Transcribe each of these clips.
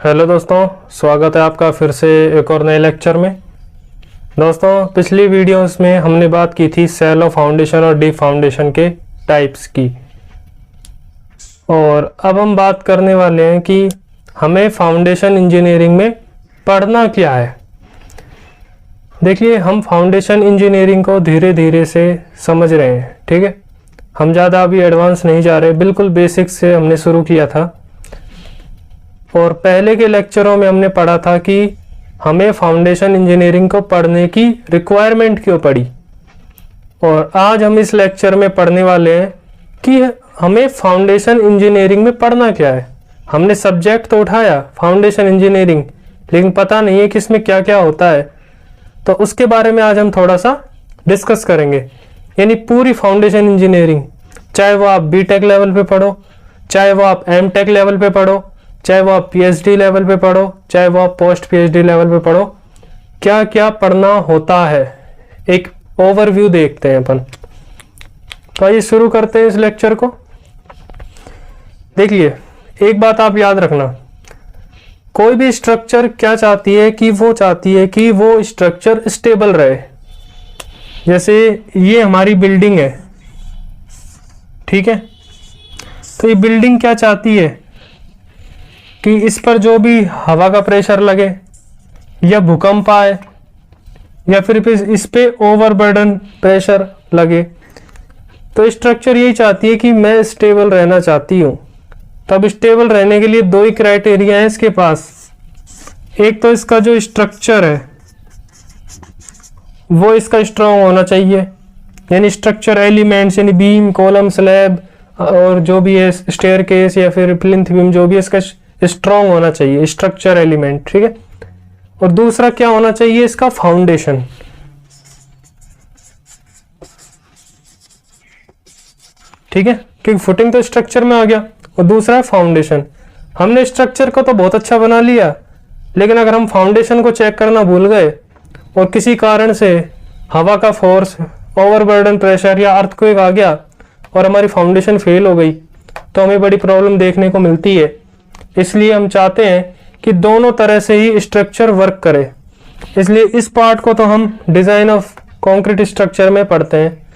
Hello दोस्तों, स्वागत है आपका फिर से एक और नए लेक्चर में। दोस्तों, पिछली वीडियोस में हमने बात की थी शैलो फाउंडेशन और डीप फाउंडेशन के टाइप्स की, और अब हम बात करने वाले हैं कि हमें फाउंडेशन इंजीनियरिंग में पढ़ना क्या है। देखिए, हम फाउंडेशन इंजीनियरिंग को धीरे धीरे से समझ रहे हैं, ठीक है। हम ज़्यादा अभी एडवांस नहीं जा रहे, बिल्कुल बेसिक्स से हमने शुरू किया था। और पहले के लेक्चरों में हमने पढ़ा था कि हमें फाउंडेशन इंजीनियरिंग को पढ़ने की रिक्वायरमेंट क्यों पड़ी, और आज हम इस लेक्चर में पढ़ने वाले हैं कि हमें फाउंडेशन इंजीनियरिंग में पढ़ना क्या है। हमने सब्जेक्ट तो उठाया फाउंडेशन इंजीनियरिंग, लेकिन पता नहीं है कि इसमें क्या क्या होता है, तो उसके बारे में आज हम थोड़ा सा डिस्कस करेंगे। यानी पूरी फाउंडेशन इंजीनियरिंग, चाहे वो आप बीटेक लेवल पे पढ़ो, चाहे वो आप एमटेक लेवल पे पढ़ो, चाहे वो आप पीएचडी लेवल पे पढ़ो, चाहे वो आप पोस्ट पीएचडी लेवल पे पढ़ो, क्या क्या पढ़ना होता है, एक ओवरव्यू देखते हैं अपन। तो आइए शुरू करते हैं इस लेक्चर को। देखिए, एक बात आप याद रखना, कोई भी स्ट्रक्चर क्या चाहती है कि वो स्ट्रक्चर स्टेबल रहे। जैसे ये हमारी बिल्डिंग है, ठीक है। तो ये बिल्डिंग क्या चाहती है कि इस पर जो भी हवा का प्रेशर लगे या भूकंप आए या फिर इस पे ओवरबर्डन प्रेशर लगे, तो स्ट्रक्चर यही चाहती है कि मैं स्टेबल रहना चाहती हूँ। तब स्टेबल रहने के लिए दो ही क्राइटेरिया है इसके पास। एक तो इसका जो स्ट्रक्चर है वो इसका स्ट्रॉन्ग होना चाहिए, यानी स्ट्रक्चर एलिमेंट्स यानी बीम, कॉलम, स्लैब और जो भी है स्टेयरकेस या फिर प्लिंथ बीम, जो भी है इसका स्ट्रॉन्ग होना चाहिए स्ट्रक्चर एलिमेंट, ठीक है। और दूसरा क्या होना चाहिए, इसका फाउंडेशन, ठीक है, क्योंकि फुटिंग तो स्ट्रक्चर में आ गया। और दूसरा है फाउंडेशन। हमने स्ट्रक्चर को तो बहुत अच्छा बना लिया, लेकिन अगर हम फाउंडेशन को चेक करना भूल गए और किसी कारण से हवा का फोर्स, ओवरबर्डन प्रेशर या अर्थक्वेक आ गया और हमारी फाउंडेशन फेल हो गई, तो हमें बड़ी प्रॉब्लम देखने को मिलती है। इसलिए हम चाहते हैं कि दोनों तरह से ही स्ट्रक्चर वर्क करे। इसलिए इस पार्ट को तो हम डिज़ाइन ऑफ कंक्रीट स्ट्रक्चर में पढ़ते हैं,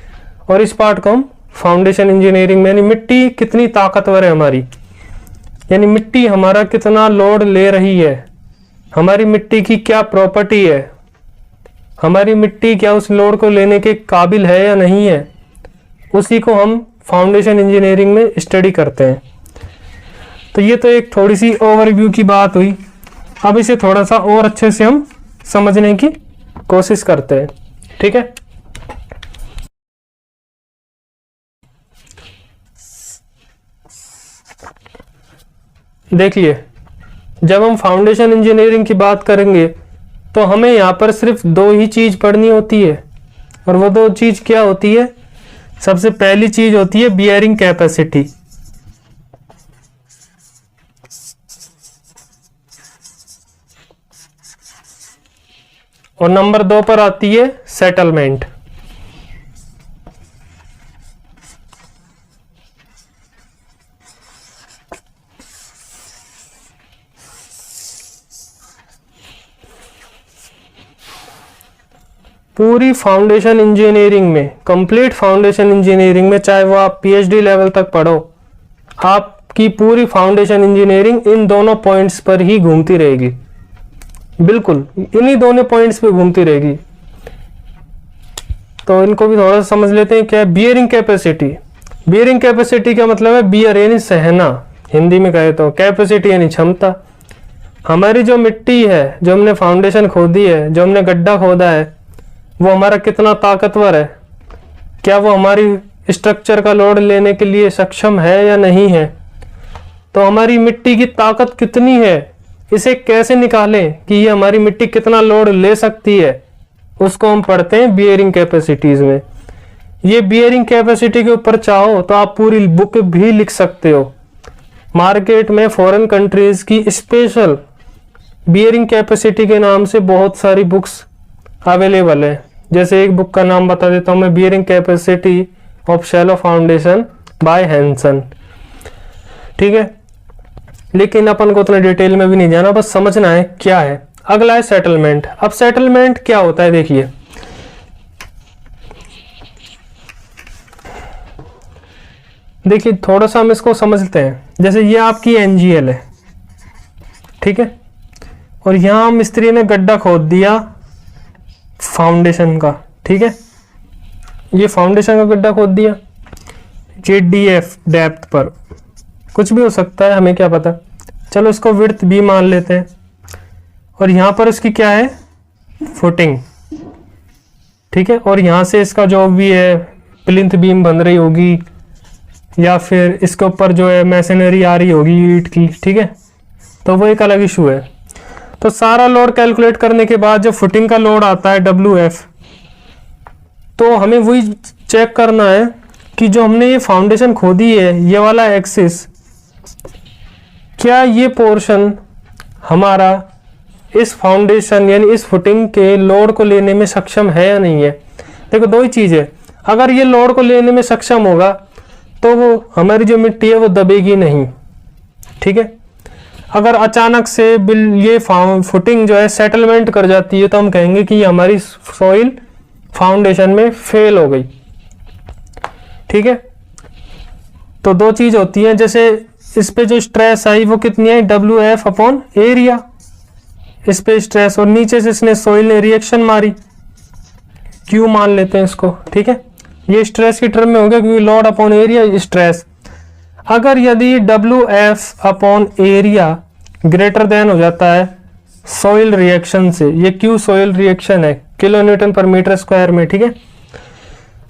और इस पार्ट को हम फाउंडेशन इंजीनियरिंग में, यानी मिट्टी कितनी ताकतवर है हमारी, यानी मिट्टी हमारा कितना लोड ले रही है, हमारी मिट्टी की क्या प्रॉपर्टी है, हमारी मिट्टी क्या उस लोड को लेने के काबिल है या नहीं है, उसी को हम फाउंडेशन इंजीनियरिंग में स्टडी करते हैं। तो ये तो एक थोड़ी सी ओवरव्यू की बात हुई। अब इसे थोड़ा सा और अच्छे से हम समझने की कोशिश करते हैं, ठीक है। देखिए, जब हम फाउंडेशन इंजीनियरिंग की बात करेंगे तो हमें यहाँ पर सिर्फ दो ही चीज पढ़नी होती है, और वो दो चीज क्या होती है। सबसे पहली चीज होती है बियरिंग कैपेसिटी, और नंबर 2 पर आती है सेटलमेंट। पूरी फाउंडेशन इंजीनियरिंग में, कंप्लीट फाउंडेशन इंजीनियरिंग में, चाहे वो आप पीएचडी लेवल तक पढ़ो, आपकी पूरी फाउंडेशन इंजीनियरिंग इन दोनों पॉइंट्स पर ही घूमती रहेगी। बिल्कुल इन्हीं दोनों पॉइंट्स पे घूमती रहेगी। तो इनको भी थोड़ा सा समझ लेते हैं। क्या है बियरिंग कैपेसिटी? बियरिंग कैपेसिटी का मतलब है बियर यानी सहना, हिंदी में कहे तो कैपेसिटी यानी क्षमता। हमारी जो मिट्टी है, जो हमने फाउंडेशन खोदी है, जो हमने गड्ढा खोदा है, वो हमारा कितना ताकतवर है, क्या वो हमारी स्ट्रक्चर का लोड लेने के लिए सक्षम है या नहीं है। तो हमारी मिट्टी की ताकत कितनी है, इसे कैसे निकालें कि ये हमारी मिट्टी कितना लोड ले सकती है, उसको हम पढ़ते हैं बियरिंग कैपेसिटीज में। ये बियरिंग कैपेसिटी के ऊपर चाहो तो आप पूरी बुक भी लिख सकते हो। मार्केट में फॉरेन कंट्रीज की स्पेशल बियरिंग कैपेसिटी के नाम से बहुत सारी बुक्स अवेलेबल है। जैसे एक बुक का नाम बता देता हूँ मैं, bearing capacity of shallow foundation by Hansen, ठीक है। लेकिन अपन को उतना डिटेल में भी नहीं जाना, बस समझना है क्या है। अगला है सेटलमेंट। अब सेटलमेंट क्या होता है, देखिए देखिए थोड़ा सा हम इसको समझते हैं। जैसे ये आपकी एनजीएल है, ठीक है, और यहां मिस्त्री ने गड्ढा खोद दिया फाउंडेशन का, ठीक है, ये फाउंडेशन का गड्ढा खोद दिया, ये डीएफ डेप्थ पर, कुछ भी हो सकता है, हमें क्या पता, चलो इसको विड्थ बी मान लेते हैं, और यहां पर इसकी क्या है, फुटिंग, ठीक है, और यहां से इसका जो भी है प्लिंथ बीम बन रही होगी या फिर इसके ऊपर जो है मैसनरी आ रही होगी ईंट की, ठीक है, तो वो एक अलग इशू है। तो सारा लोड कैलकुलेट करने के बाद जो फुटिंग का लोड आता है WF, तो हमें वही चेक करना है कि जो हमने ये फाउंडेशन खोदी है, ये वाला एक्सिस, क्या ये पोर्शन हमारा इस फाउंडेशन यानी इस फुटिंग के लोड को लेने में सक्षम है या नहीं है। देखो दो ही चीज़ है, अगर ये लोड को लेने में सक्षम होगा तो वो हमारी जो मिट्टी है वो दबेगी नहीं, ठीक है। अगर अचानक से ये फुटिंग जो है सेटलमेंट कर जाती है तो हम कहेंगे कि हमारी सॉइल फाउंडेशन में फेल हो गई, ठीक है। तो दो चीज होती है, जैसे इस पे जो स्ट्रेस आई वो कितनी है, WF अपॉन एरिया, इस पे स्ट्रेस, और नीचे से इसने सॉइल ने रिएक्शन मारी, Q मान लेते हैं इसको, ठीक है। ये स्ट्रेस की टर्म में हो गया क्योंकि लोड अपॉन एरिया स्ट्रेस। अगर यदि WF upon area greater than हो जाता है सॉइल रिएक्शन से, ये Q सॉइल रिएक्शन है किलो न्यूटन पर मीटर स्क्वायर में, ठीक है।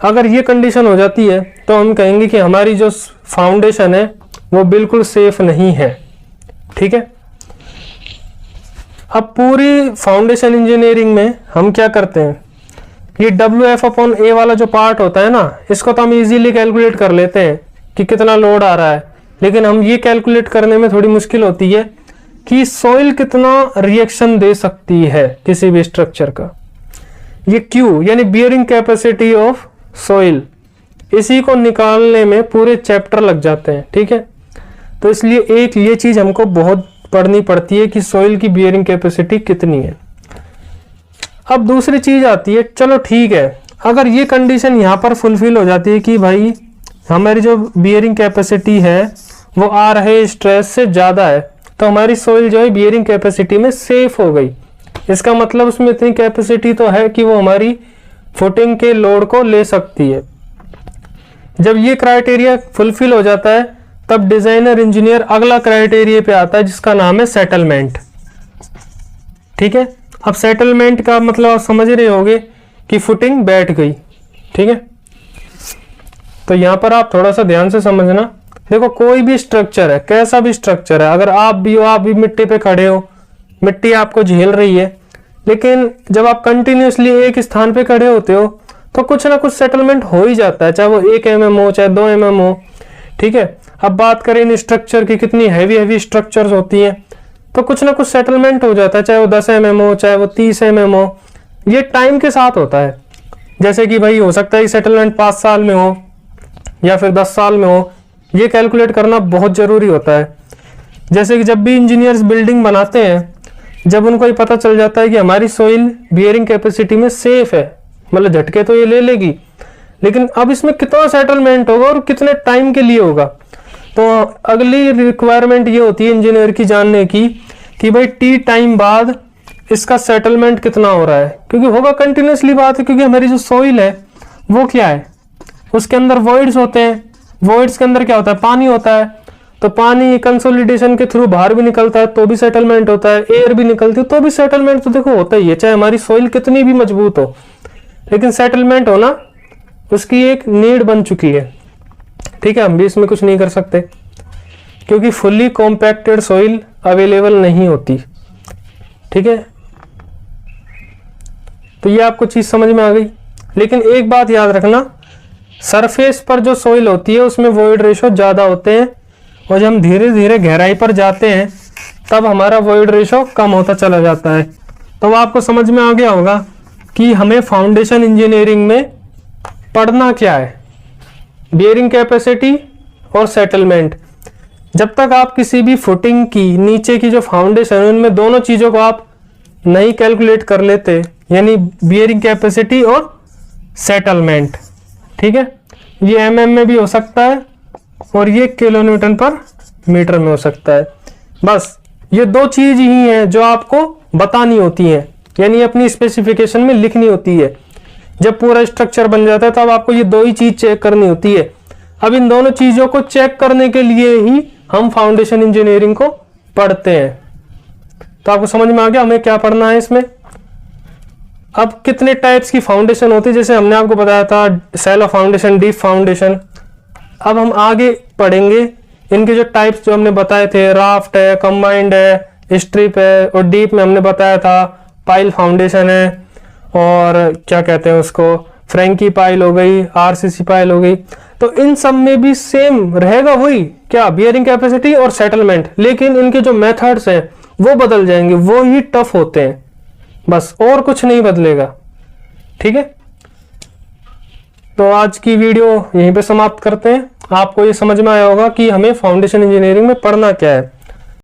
अगर ये कंडीशन हो जाती है तो हम कहेंगे कि हमारी जो फाउंडेशन है वो बिल्कुल सेफ नहीं है, ठीक है। अब पूरी फाउंडेशन इंजीनियरिंग में हम क्या करते हैं, ये WF अपॉन ए वाला जो पार्ट होता है ना, इसको तो हम इजीली कैलकुलेट कर लेते हैं कि कितना लोड आ रहा है, लेकिन हम ये कैलकुलेट करने में थोड़ी मुश्किल होती है कि सॉइल कितना रिएक्शन दे सकती है किसी भी स्ट्रक्चर का। ये Q यानी बियरिंग कैपेसिटी ऑफ सॉइल, इसी को निकालने में पूरे चैप्टर लग जाते हैं, ठीक है। तो इसलिए एक ये चीज हमको बहुत पढ़नी पड़ती है कि सॉइल की बियरिंग कैपेसिटी कितनी है। अब दूसरी चीज आती है, चलो ठीक है, अगर ये कंडीशन यहाँ पर फुलफिल हो जाती है कि भाई हमारी जो बियरिंग कैपेसिटी है वो आ रहे स्ट्रेस से ज़्यादा है, तो हमारी सॉइल जो है बियरिंग कैपेसिटी में सेफ हो गई। इसका मतलब उसमें इतनी कैपेसिटी तो है कि वो हमारी फुटिंग के लोड को ले सकती है। जब ये क्राइटेरिया फुलफिल हो जाता है तब डिजाइनर इंजीनियर अगला क्राइटेरिया पे आता है जिसका नाम है सेटलमेंट, ठीक है। अब सेटलमेंट का मतलब आप समझ रहे होंगे कि फुटिंग बैठ गई, ठीक है। तो यहां पर आप थोड़ा सा ध्यान से समझना। देखो कोई भी स्ट्रक्चर है, कैसा भी स्ट्रक्चर है, अगर आप भी मिट्टी पे खड़े हो, मिट्टी आपको झेल रही है, लेकिन जब आप कंटिन्यूसली एक स्थान पे खड़े होते हो तो कुछ ना कुछ सेटलमेंट हो ही जाता है, चाहे वो 1 mm हो चाहे 2 mm हो, ठीक है। अब बात करें इन स्ट्रक्चर की, कितनी हैवी स्ट्रक्चर्स होती हैं, तो कुछ ना कुछ सेटलमेंट हो जाता है, चाहे वो 10 mm हो चाहे वो 30 mm हो, ये टाइम के साथ होता है। जैसे कि भाई हो सकता है सेटलमेंट 5 साल में हो या फिर 10 साल में हो, ये कैलकुलेट करना बहुत ज़रूरी होता है। जैसे कि जब भी इंजीनियर्स बिल्डिंग बनाते हैं, जब उनको ये पता चल जाता है कि हमारी सॉइल बियरिंग कैपेसिटी में सेफ है, मतलब झटके तो ये ले लेगी, लेकिन अब इसमें कितना सेटलमेंट होगा और कितने टाइम के लिए होगा, तो अगली रिक्वायरमेंट ये होती है इंजीनियर की जानने की कि भाई T टाइम बाद इसका सेटलमेंट कितना हो रहा है, क्योंकि होगा कंटिन्यूसली बात है, क्योंकि हमारी जो सॉइल है वो क्या है, उसके अंदर वॉइड्स होते हैं, वॉइड्स के अंदर क्या होता है, पानी होता है, तो पानी कंसोलिडेशन के थ्रू बाहर भी निकलता है तो भी सेटलमेंट होता है, एयर भी निकलती है तो भी सेटलमेंट तो देखो होता ही है, चाहे हमारी सॉइल कितनी भी मजबूत हो, लेकिन सेटलमेंट होना उसकी एक नीड बन चुकी है, ठीक है। हम भी इसमें कुछ नहीं कर सकते क्योंकि फुल्ली कॉम्पैक्टेड सॉइल अवेलेबल नहीं होती, ठीक है। तो ये आपको चीज समझ में आ गई, लेकिन एक बात याद रखना, सरफेस पर जो सॉइल होती है उसमें वॉइड रेशो ज़्यादा होते हैं, और जब हम धीरे धीरे गहराई पर जाते हैं तब हमारा वॉइड रेशो कम होता चला जाता है। तो आपको समझ में आ गया होगा कि हमें फाउंडेशन इंजीनियरिंग में पढ़ना क्या है, बियरिंग कैपेसिटी और सेटलमेंट। जब तक आप किसी भी फुटिंग की नीचे की जो फाउंडेशन है उनमें दोनों चीज़ों को आप नहीं कैलकुलेट कर लेते, यानी बियरिंग कैपेसिटी और सेटलमेंट, ठीक है, ये एमएम में भी हो सकता है और ये किलो न्यूटन पर मीटर में हो सकता है। बस ये दो चीज ही हैं जो आपको बतानी होती हैं, यानी अपनी स्पेसिफिकेशन में लिखनी होती है। जब पूरा स्ट्रक्चर बन जाता है तब आपको ये दो ही चीज चेक करनी होती है। अब इन दोनों चीजों को चेक करने के लिए ही हम फाउंडेशन इंजीनियरिंग को पढ़ते हैं। तो आपको समझ में आ गया हमें क्या पढ़ना है इसमें। अब कितने टाइप्स की फाउंडेशन होती है, जैसे हमने आपको बताया था शैलो फाउंडेशन, डीप फाउंडेशन। अब हम आगे पढ़ेंगे इनके जो टाइप्स जो हमने बताए थे, राफ्ट है, कंबाइंड है, स्ट्रिप है, और डीप में हमने बताया था पाइल फाउंडेशन है, और क्या कहते हैं उसको, फ्रैंकी पाइल हो गई, आरसीसी पाइल हो गई। तो इन सब में भी सेम रहेगा वही क्या, बियरिंग कैपेसिटी और सेटलमेंट, लेकिन इनके जो मेथड्स हैं वो बदल जाएंगे, वो ही टफ होते हैं, बस और कुछ नहीं बदलेगा। ठीक है, तो आज की वीडियो यहीं पे समाप्त करते हैं। आपको ये समझ में आया होगा कि हमें फाउंडेशन इंजीनियरिंग में पढ़ना क्या है।